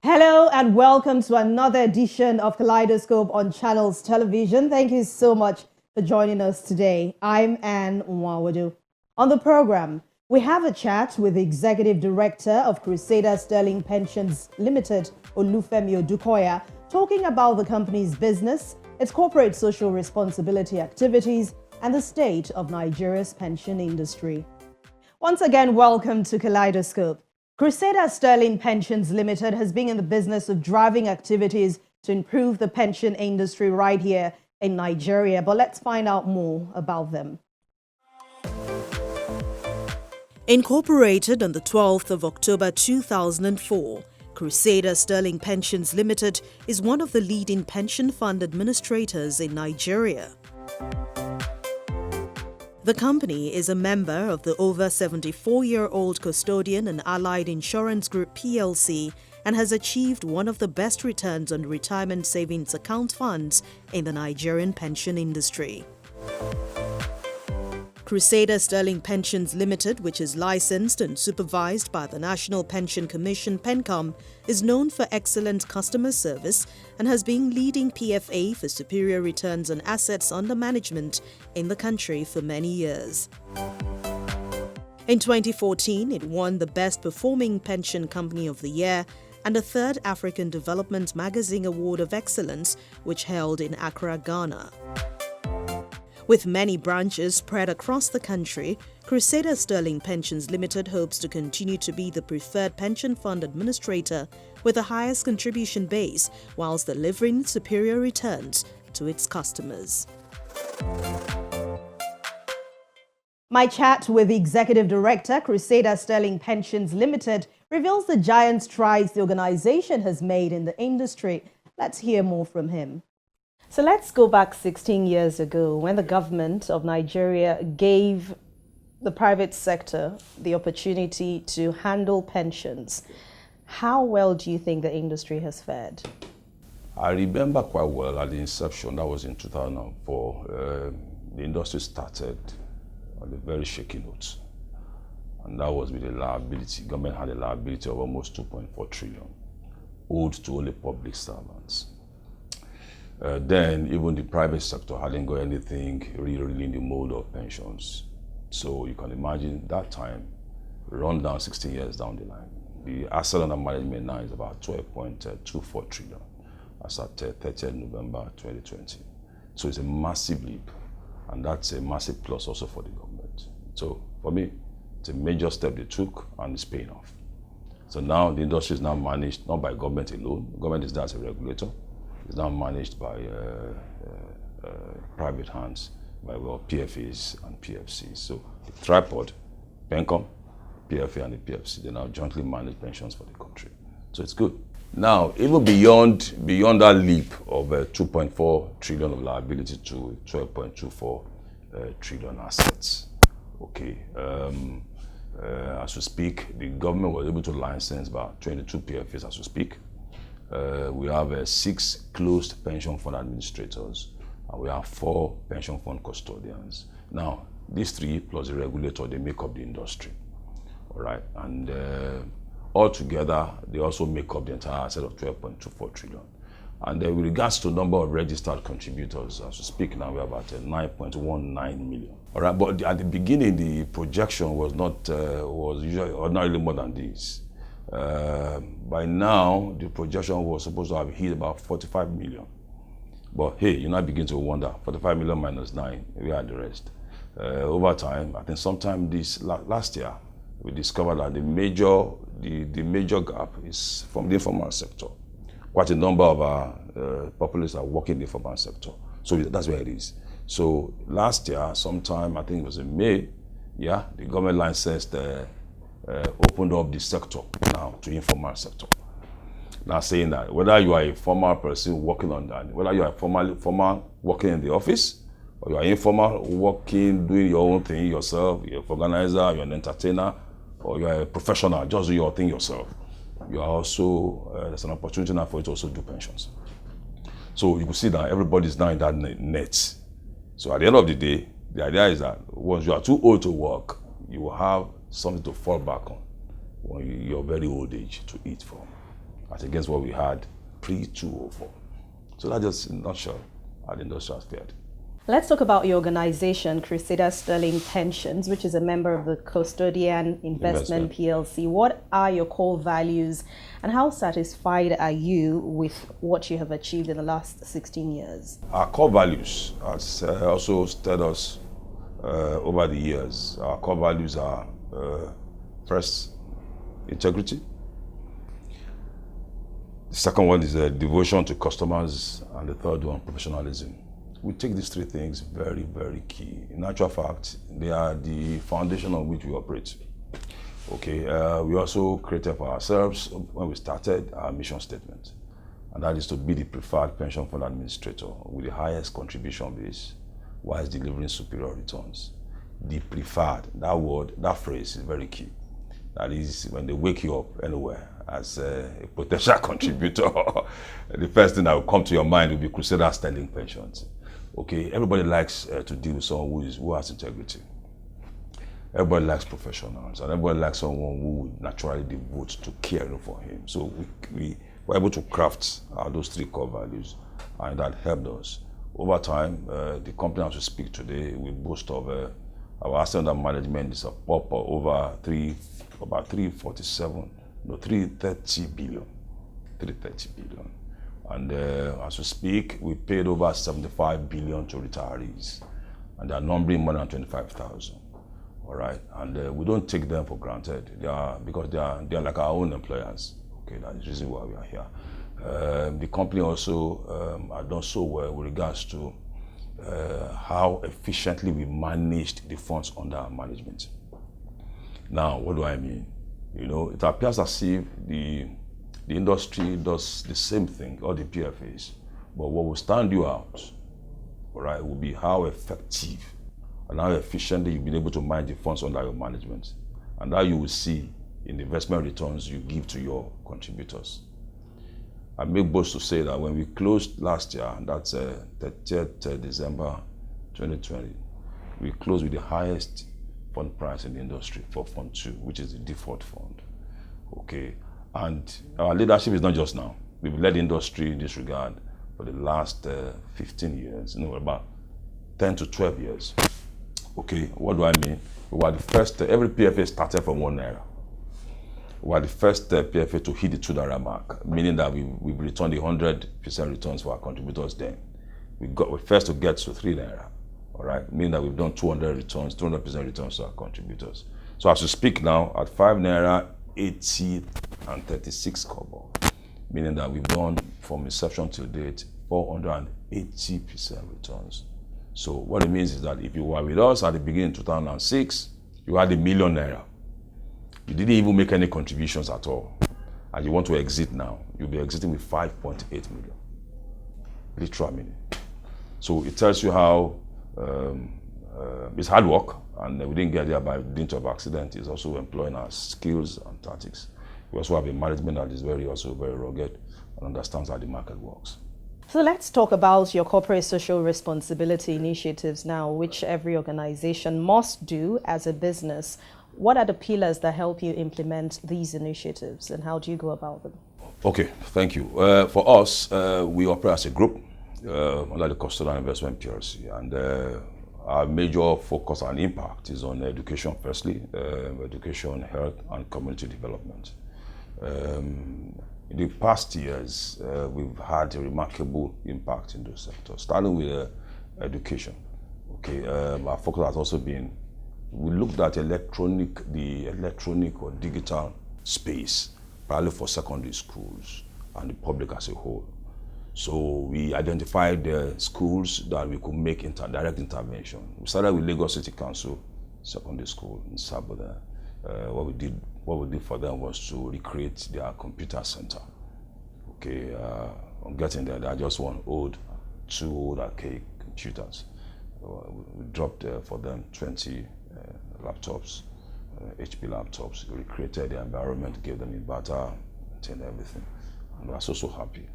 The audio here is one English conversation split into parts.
Hello and welcome to another edition of Kaleidoscope on Channels Television. Thank you so much for joining us today. I'm Anne Nwawadu. On the program, we have a chat with the Executive Director of Crusader Sterling Pensions Limited, Olufemi Odukoya, talking about the company's business, its corporate social responsibility activities, and the state of Nigeria's pension industry. Once again, welcome to Kaleidoscope. Crusader Sterling Pensions Limited has been in the business of driving activities to improve the pension industry right here in Nigeria. But let's find out more about them. Incorporated on the 12th of October 2004, Crusader Sterling Pensions Limited is one of the leading pension fund administrators in Nigeria. The company is a member of the over 74-year-old Custodian and Allied Insurance Group plc and has achieved one of the best returns on retirement savings account funds in the Nigerian pension industry. Crusader Sterling Pensions Limited, which is licensed and supervised by the National Pension Commission (PENCOM), is known for excellent customer service and has been leading PFA for superior returns on assets under management in the country for many years. In 2014, it won the Best Performing Pension Company of the Year and a third African Development Magazine Award of Excellence, which held in Accra, Ghana. With many branches spread across the country, Crusader Sterling Pensions Limited hopes to continue to be the preferred pension fund administrator with the highest contribution base whilst delivering superior returns to its customers. My chat with the Executive Director, Crusader Sterling Pensions Limited, reveals the giant strides the organization has made in the industry. Let's hear more from him. So let's go back 16 years ago when the government of Nigeria gave the private sector the opportunity to handle pensions. How well do you think the industry has fared? I remember quite well at the inception, that was in 2004, the industry started on a very shaky note. And that was with a liability. Government had a liability of almost 2.4 trillion, owed to only public servants. Then even the private sector hadn't got anything really in the mold of pensions. So you can imagine that time, run down 16 years down the line. The asset under management now is about 12.24 trillion as at 30th November 2020. So it's a massive leap, and that's a massive plus also for the government. So for me, it's a major step they took, and it's paying off. So now the industry is now managed not by government alone. The government is there as a regulator. It's now managed by private hands, by PFAs and PFCs. So the tripod, PENCOM, PFA and the PFC, they now jointly manage pensions for the country. So it's good. Now, even beyond that leap of 2.4 trillion of liability to 12.24 trillion assets, okay, as we speak, the government was able to license about 22 PFAs as we speak. We have 6 closed pension fund administrators, and we have 4 pension fund custodians. Now, these 3 plus the regulator, they make up the industry, all right? And altogether, they also make up the entire asset of 12.24 trillion. And with regards to the number of registered contributors, as we speak now, we have about 9.19 million. All right, but at the beginning, the projection was not was usually ordinarily more than this. By now, the projection was supposed to have hit about 45 million. But hey, you now begin to wonder, 45 million minus 9, we are the rest. Over time, I think sometime last year, we discovered that the major gap is from the informal sector. Quite a number of our populace are working in the informal sector. So that's where it is. So last year, sometime, I think it was in May, yeah, the government licensed opened up the sector now to informal sector. Now saying that whether you are a formal person working on that, whether you are formal working in the office, or you are informal working, doing your own thing yourself, you're an organizer, you're an entertainer, or you are a professional, just do your thing yourself. You are also, there's an opportunity now for you to also do pensions. So you can see that everybody's now in that net. So at the end of the day, the idea is that once you are too old to work, you will have something to fall back on when your very old age to eat from. as against what we had pre-2004. So that's just in a nutshell how the industry has fared. Let's talk about your organization, Crusader Sterling Pensions, which is a member of the Custodian Investment PLC. What are your core values and how satisfied are you with what you have achieved in the last 16 years? Our core values has also stirred us over the years. Our core values are first, integrity. The second one is devotion to customers, and the third one, professionalism. We take these three things very, very key. In actual fact, they are the foundation on which we operate. Okay, we also created for ourselves, when we started, our mission statement. And that is to be the preferred pension fund administrator with the highest contribution base whilst delivering superior returns. The preferred, that word, that phrase is very key. That is, when they wake you up anywhere as a potential contributor, the first thing that will come to your mind will be Crusader Sterling Pensions. Okay, everybody likes to deal with someone who has integrity. Everybody likes professionals, and everybody likes someone who would naturally devote to caring for him. So we were able to craft those three core values, and that helped us. Over time, the company as we speak today, we boast of our asset under management is up over 330 billion. And as we speak, we paid over 75 billion to retirees, and they are numbering more than 25,000. All right, and we don't take them for granted. Because they are like our own employers. Okay, that is the reason why we are here. The company also has done so well with regards to how efficiently we managed the funds under our management. Now, what do I mean? You know, it appears as if the industry does the same thing, all the PFAs, but what will stand you out, all right, will be how effective and how efficiently you've been able to manage the funds under your management, and that you will see in the investment returns you give to your contributors. I make boast to say that when we closed last year, that's 30th December 2020, we closed with the highest fund price in the industry for Fund 2, which is the default fund. Okay, and our leadership is not just now. We've led the industry in this regard for the last 15 years, about 10 to 12 years. Okay, what do I mean? We were the first, every PFA started from 1 naira. We were the first PFA to hit the 2 naira mark, meaning that we've returned 100% returns for our contributors then. We're first to get to 3 naira, all right? Meaning that we've done 200% returns to our contributors. So as we speak now, at 5 naira, 80 and 36 kobo, meaning that we've done from inception to date 480% returns. So what it means is that if you were with us at the beginning of 2006, you had ₦1 million. You didn't even make any contributions at all. And you want to exit now, you'll be exiting with 5.8 million. Literal meaning. So it tells you how it's hard work, and we didn't get there by dint of accident. It's also employing our skills and tactics. We also have a management that is very rugged and understands how the market works. So let's talk about your corporate social responsibility initiatives now, which every organization must do as a business. What are the pillars that help you implement these initiatives, and how do you go about them? Okay, thank you. For us, we operate as a group under the Custodian Investment PLC, and our major focus and impact is on education firstly, education, health, and community development. In the past years, we've had a remarkable impact in those sectors, starting with education. Okay, our focus has also been, we looked at the electronic or digital space, primarily for secondary schools and the public as a whole. So we identified the schools that we could make direct intervention. We started with Lagos City Council Secondary School in Saboda. What we did for them was to recreate their computer center. Okay, on getting there, they just two old archaic computers. We dropped for them 20 laptops, HP laptops. We recreated the environment, gave them inverter, maintained everything, and we are so happy.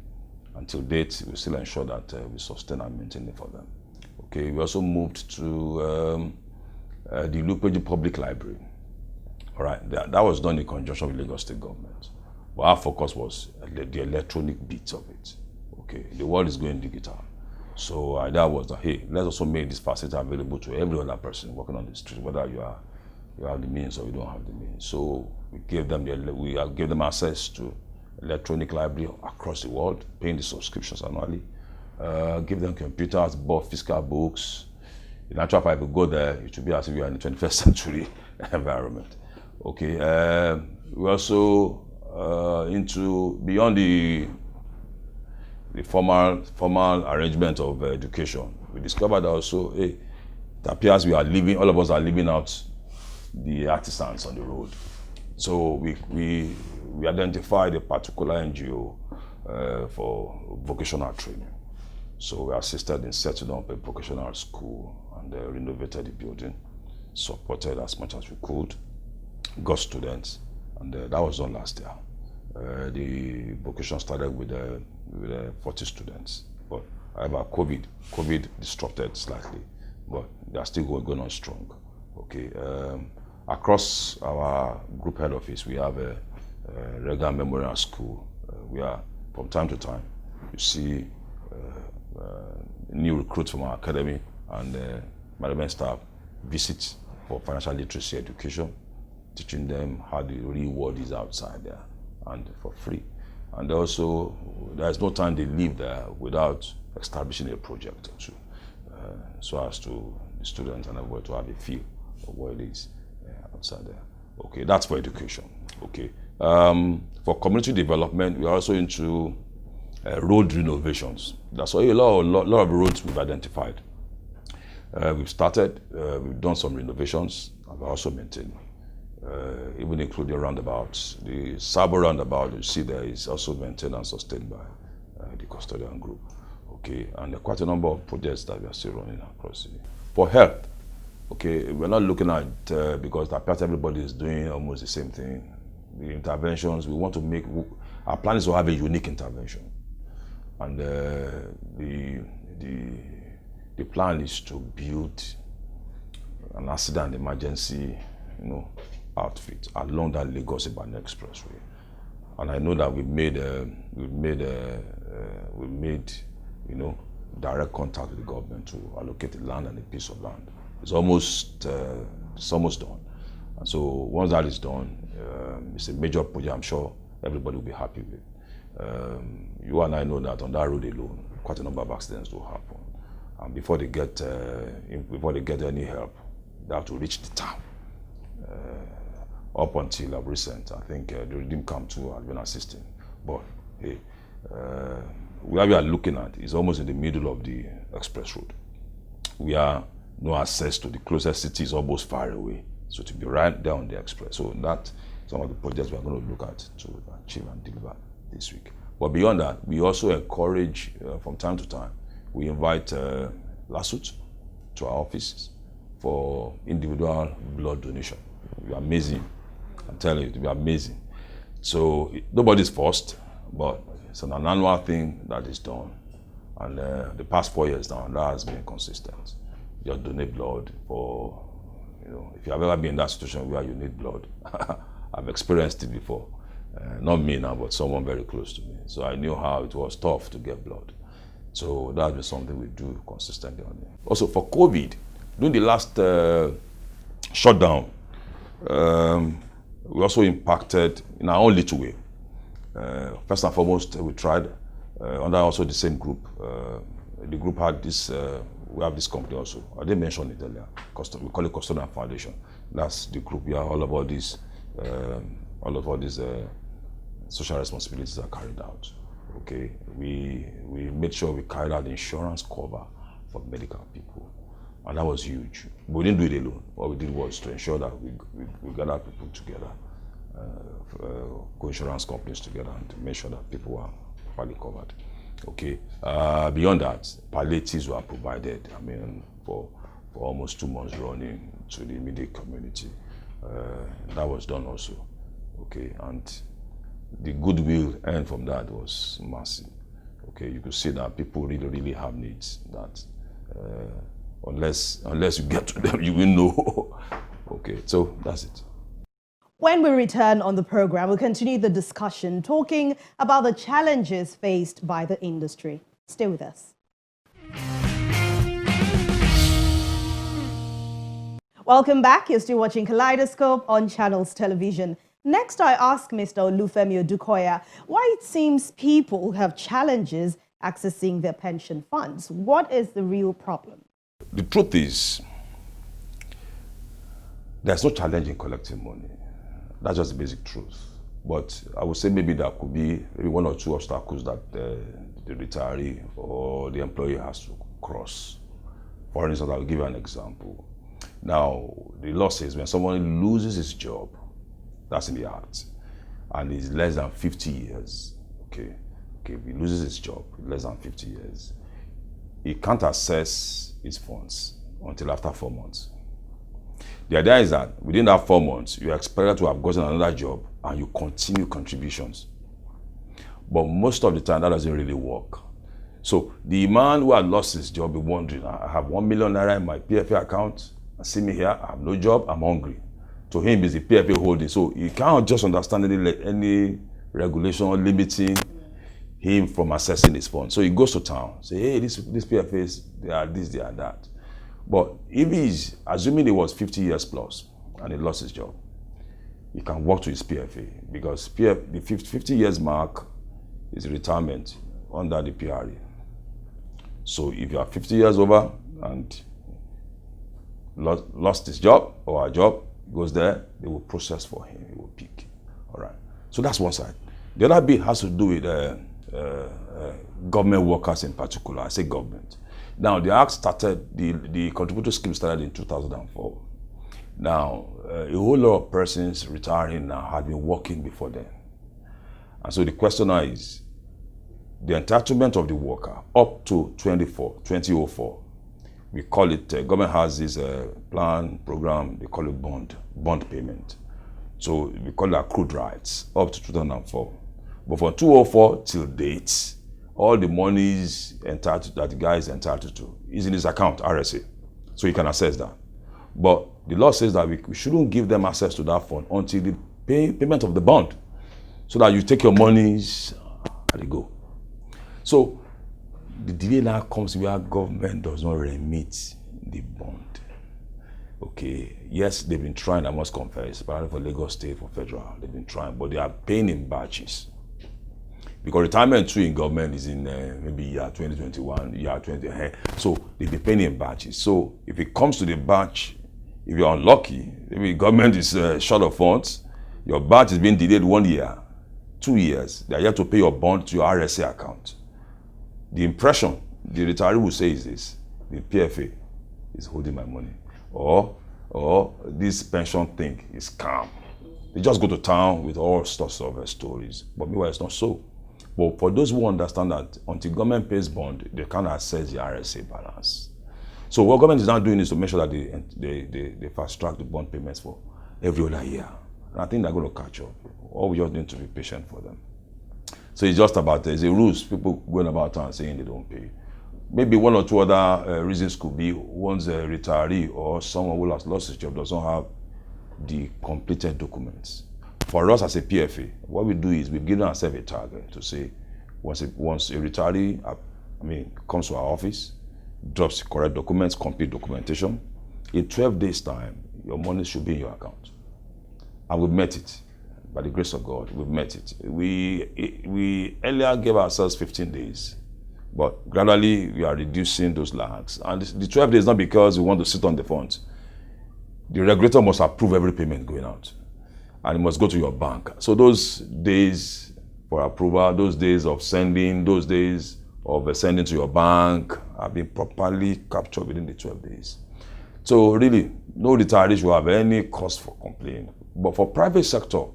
Until date, we still ensure that we sustain and maintain it for them. Okay, we also moved to the Lupeji Public Library. All right, that was done in conjunction with Lagos State government. But our focus was the electronic bits of it. Okay, the world is going digital. So that was hey, let's also make this facility available to every other person working on the street, whether you have the means or you don't have the means. So we gave them access to electronic library across the world, paying the subscriptions annually. Give them computers, bought physical books. In actual fact, if you go there, it should be as if you are in the 21st century environment. Okay. We also into beyond the formal arrangement of education. We discovered also, hey, it appears all of us are living out the artisans on the road. So we identified a particular NGO for vocational training. So we assisted in setting up a vocational school and renovated the building, supported as much as we could, got students, and that was done last year. The vocation started with 40 students, but however, COVID disrupted slightly, but they are still going on strong. Okay, across our group head office, we have a Reagan Memorial School where, from time to time, you see new recruits from our academy and management staff visit for financial literacy education, teaching them how the real world is outside there and for free. And also, there's no time they leave there without establishing a project or two, so as to the students and everybody to have a feel of what it is outside there. Okay, that's for education. Okay, for community development, we are also into road renovations. That's why a lot of roads we've identified. We've started, we've done some renovations, and we're also maintaining. Even including roundabouts. The Sabo roundabout you see there is also maintained and sustained by the custodian group. Okay, and there are quite a number of projects that we are still running across the. For health, okay, we're not looking at because apart everybody is doing almost the same thing. The interventions we want to make, our plan is to have a unique intervention, and the plan is to build an accident emergency, outfit along that Lagos-Ibadan expressway, and I know that we've made direct contact with the government to allocate the land and a piece of land. It's almost done, and so once that is done, it's a major project. I'm sure everybody will be happy with. You and I know that on that road alone, quite a number of accidents will happen, and before they get any help, they have to reach the town. Up until recent, I think the Redeem Camp 2 has been assisting. But hey, where we are looking at is almost in the middle of the express road. We have no access to the closest city, is almost far away. So to be right there on the express. So that's some of the projects we are going to look at to achieve and deliver this week. But beyond that, we also encourage, from time to time, we invite lawsuits to our offices for individual blood donation. It will be amazing. I'm telling you, it will be amazing. So nobody's forced, but it's an annual thing that is done. And the past 4 years now, that has been consistent. Just donate blood for, if you have ever been in that situation where you need blood, I've experienced it before. Not me now, but someone very close to me. So I knew how it was tough to get blood. So that's been something we do consistently on it. Also for COVID, during the last shutdown, we also impacted in our own little way. First and foremost, we tried under also the same group. The group had this, we have this company also. I didn't mention it earlier. We call it Custodian Foundation. That's the group where all of these social responsibilities are carried out. Okay, we made sure we carried out the insurance cover for medical people. And that was huge. But we didn't do it alone. What we did was to ensure that we gathered people together, co-insurance companies together, and to make sure that people were fully covered. Okay. Beyond that, palliatives were provided. For almost 2 months running to the immediate community. That was done also. Okay, and the goodwill earned from that was massive. Okay, you could see that people really, really have needs that. Unless you get to them, you will know. Okay, so that's it. When we return on the program, we'll continue the discussion talking about the challenges faced by the industry. Stay with us. Welcome back. You're still watching Kaleidoscope on Channels Television. Next, I ask Mr. Olufemi Odukoya why it seems people have challenges accessing their pension funds. What is the real problem? The truth is, there's no challenge in collecting money. That's just the basic truth. But I would say maybe there could be maybe one or two obstacles that the retiree or the employee has to cross. For instance, I'll give you an example. Now, the law says when someone loses his job, that's in the act, and is less than 50 years, okay, if he loses his job, less than 50 years, he can't access his funds until after 4 months. The idea is that within that 4 months, you're expected to have gotten another job and you continue contributions. But most of the time, that doesn't really work. So the man who had lost his job will be wondering, I have 1 million naira in my PFA account, see me here, I have no job, I'm hungry. To him, it's the PFA holding. So you can't just understand any regulation limiting him from accessing his funds. So he goes to town, say, hey, these PFAs, they are this, they are that. But if he's assuming he was 50 years plus and he lost his job, he can walk to his PFA because the 50 years mark is retirement under the PRA. So if you are 50 years over and lost his job or a job, he goes there, they will process for him, he will pick. All right. So that's one side. The other bit has to do with government workers in particular. I say government. Now, the act started, the contributory scheme started in 2004. Now, a whole lot of persons retiring now had been working before then. And so the question now is, the entitlement of the worker up to 2004, we call it, government has this plan, program, they call it bond payment. So we call it accrued rights up to 2004. But from 2004 till date, all the monies entitled that the guy is entitled to is in his account, RSA. So you can access that. But the law says that we shouldn't give them access to that fund until the payment of the bond, so that you take your monies and they go. So the delay now comes where government does not remit the bond. Okay, yes, they've been trying, I must confess, particularly for Lagos State, for federal, they've been trying, but they are paying in batches. Because retirement too in government is in maybe year 2021, year 20, so they've been paying in batches. So if it comes to the batch, if you're unlucky, maybe government is short of funds, your batch is being delayed 1 year, 2 years, they are yet to pay your bond to your RSA account. The impression the retiree will say is this: the PFA is holding my money, or this pension thing is scam. They just go to town with all sorts of stories, but meanwhile it's not so. But for those who understand that until government pays bond, they can't access the RSA balance. So what government is now doing is to make sure that they fast track the bond payments for every other year. And I think they're going to catch up. All we just need to be patient for them. So it's just about, there's a rules, people going about town saying they don't pay. Maybe one or two other reasons could be one's a retiree or someone who has lost his job does not have the completed documents. For us as a PFA, what we do is we've given ourselves a target to say, once a retiree comes to our office, drops the correct documents, complete documentation, in 12 days' time, your money should be in your account. And we've met it. By the grace of God, we've met it. We earlier gave ourselves 15 days, but gradually we are reducing those lags. And the 12 days not because we want to sit on the funds. The regulator must approve every payment going out, and it must go to your bank. So those days for approval, those days of sending, those days of sending to your bank have been properly captured within the 12 days. So really, no retirees will have any cause for complaint. But for private sector,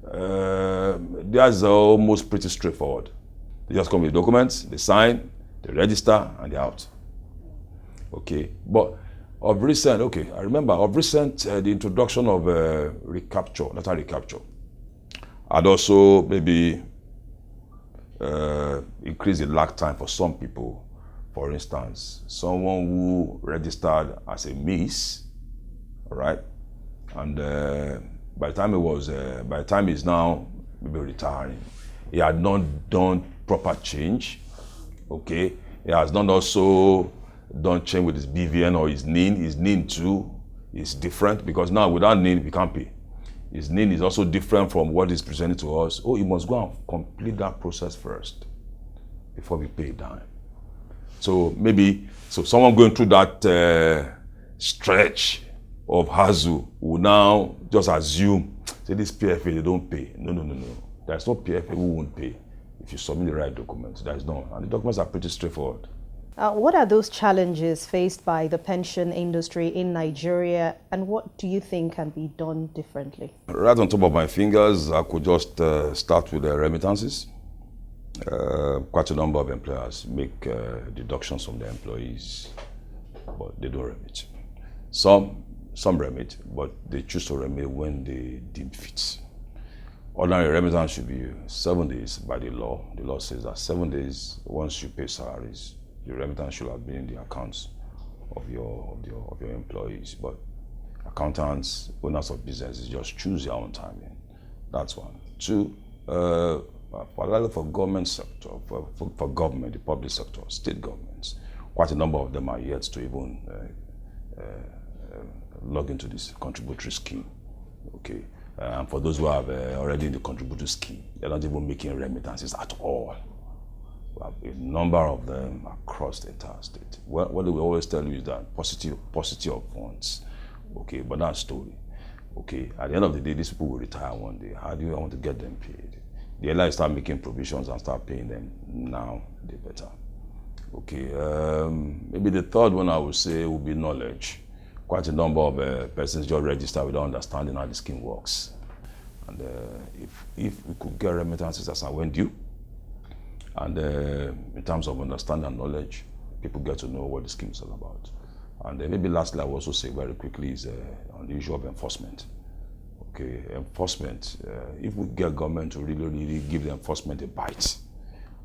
that's almost pretty straightforward. They just come with documents, they sign, they register, and they're out. Okay, but of recent, the introduction of recapture, data recapture, and also maybe increase the lag time for some people. For instance, someone who registered as a miss, all right, and by the time he's now maybe retiring, he had not done proper change. Okay, he has not also done change with his BVN or his NIN. His NIN too is different because now without NIN we can't pay. His NIN is also different from what is presented to us. Oh, he must go and complete that process first before we pay a dime. So someone going through that stretch of hassle will now just assume, say this PFA, they don't pay. No. There's no PFA who won't pay if you submit the right documents. There is none. And the documents are pretty straightforward. What are those challenges faced by the pension industry in Nigeria, and what do you think can be done differently? Right on top of my fingers, I could just start with the remittances. Quite a number of employers make deductions from their employees, but they don't remit. Some remit, but they choose to remit when they deem fit. Ordinary remittance should be 7 days by the law. The law says that 7 days once you pay salaries, the remittance should have been in the accounts of your employees. But accountants, owners of businesses just choose their own timing. That's one. Two, for government sector, for government, the public sector, state governments, quite a number of them are yet to even log into this contributory scheme. Okay, and for those who have already in the contributory scheme, they're not even making remittances at all. We have a number of them across the entire state. What they will always tell you is that paucity of funds. Okay, but that's story. Okay, at the end of the day, these people will retire one day. How do you want to get them paid? The airlines start making provisions and start paying them now, the better. Okay, maybe the third one I would say would be knowledge. Quite a number of persons just register without understanding how the scheme works. And if we could get remittances as and when due, and in terms of understanding and knowledge, people get to know what the scheme is all about. And maybe lastly, I will also say very quickly is on the issue of enforcement. Okay, enforcement, if we get government to really give the enforcement a bite,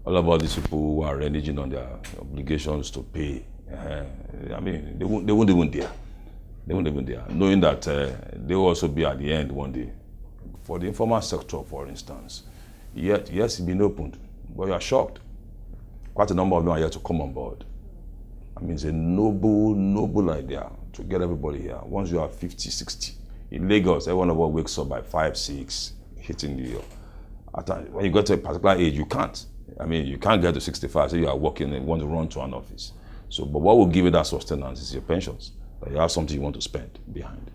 all about these people who are reneging on their obligations to pay, I mean, they won't even dare. They won't even dare, knowing that they will also be at the end one day. For the informal sector, for instance, yes, it's been opened, but you are shocked. Quite a number of them are yet to come on board. I mean, it's a noble idea to get everybody here. Once you are 50, 60, in Lagos, everyone of us wakes up by 5, 6, hitting the when you get to a particular age, you can't. I mean, you can't get to 65, so you are working and want to run to an office. So, but what will give you that sustenance is your pensions. That you have something you want to spend behind.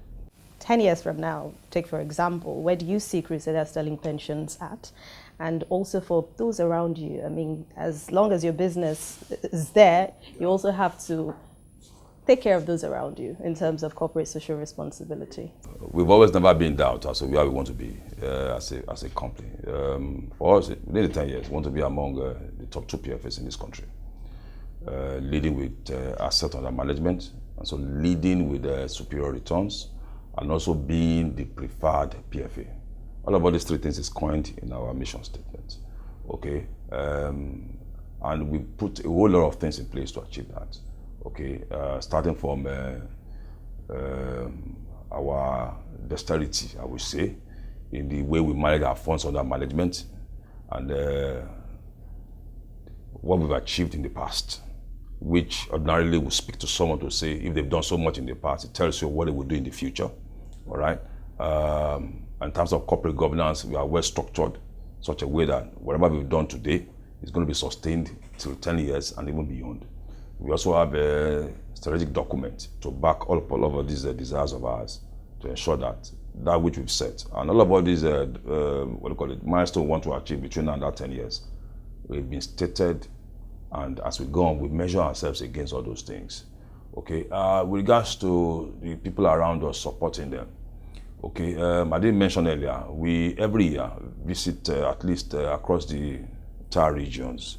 10 years from now, take for example, where do you see Crusader Sterling pensions at? And also for those around you, I mean, as long as your business is there, you also have to take care of those around you in terms of corporate social responsibility. We've always never been doubt as to where we want to be as a company. For us, within the 10 years, we want to be among the top 2 PFAs in this country, leading with asset under management, and so leading with superior returns, and also being the preferred PFA. All about these 3 things is coined in our mission statement. Okay, and we put a whole lot of things in place to achieve that. Okay, starting from our dexterity, I would say, in the way we manage our funds under management, and what we've achieved in the past, which ordinarily would speak to someone to say, if they've done so much in the past, it tells you what they will do in the future. All right. In terms of corporate governance, we are well structured, such a way that whatever we've done today is going to be sustained till 10 years and even beyond. We also have a strategic document to back all of these desires of ours to ensure that which we've set and all of these milestones we want to achieve between now and that 10 years, we've been stated, and as we go on, we measure ourselves against all those things. Okay, with regards to the people around us supporting them. Okay, I didn't mention earlier, we every year visit at least across the entire regions.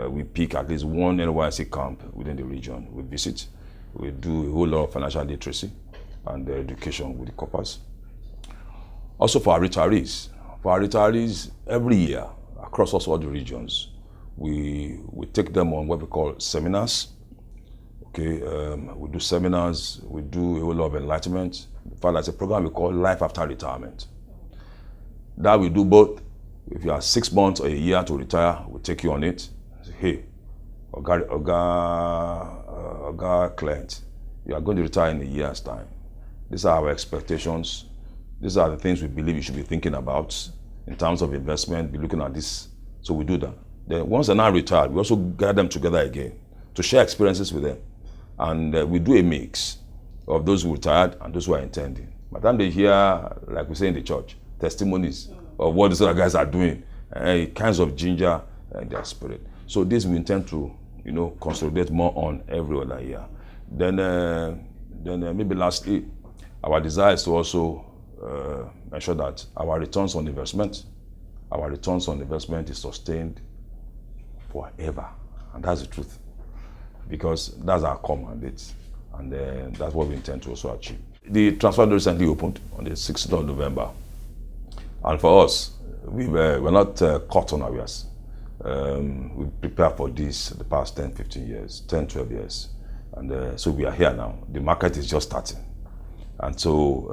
We pick at least one NYSC camp within the region. We visit, we do a whole lot of financial literacy and education with the corpers. Also for our retirees. Every year across all the regions, we take them on what we call seminars. Okay, we do seminars, we do a whole lot of enlightenment. In fact, there's a program we call Life After Retirement. That we do both. If you are 6 months or a year to retire, we'll take you on it. Say, hey, Oga client, you are going to retire in a year's time. These are our expectations. These are the things we believe you should be thinking about in terms of investment, be looking at this. So we do that. Then once they're now retired, we also gather them together again to share experiences with them. And we do a mix of those who retired and those who are intending. By the time they hear, like we say in the church, testimonies of what these other guys are doing, it kinds of ginger in their spirit. So this we intend to, consolidate more on every other year. Then maybe lastly, our desire is to also ensure that our returns on investment is sustained forever. And that's the truth. Because that's our core mandate. And that's what we intend to also achieve. The transfer recently opened on the 6th of November. And for us, we're not caught unawares. We prepared for this the past 10, 15 years, 10, 12 years. And so we are here now. The market is just starting. And so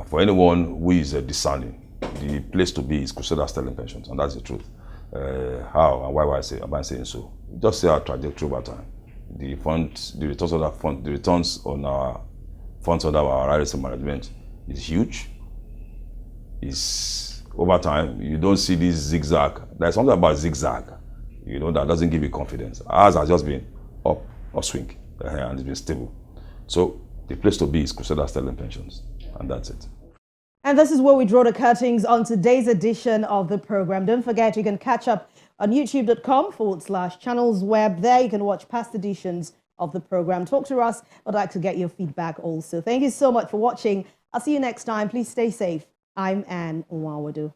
for anyone who is discerning, the place to be is Crusader Sterling Pensions, and that's the truth. How and why am I saying so? Just see our trajectory over time. The returns on our funds under our RSA management is huge. It's over time. You don't see this zigzag. There's something about zigzag, that doesn't give you confidence. Ours has just been upswing, and it's been stable. So the place to be is Crusader Sterling Pensions, and that's it. And this is where we draw the curtains on today's edition of the program. Don't forget, you can catch up on youtube.com/channels web. There you can watch past editions of the program. Talk to us. I'd like to get your feedback also. Thank you so much for watching. I'll see you next time. Please stay safe. I'm Anne Nwawadu.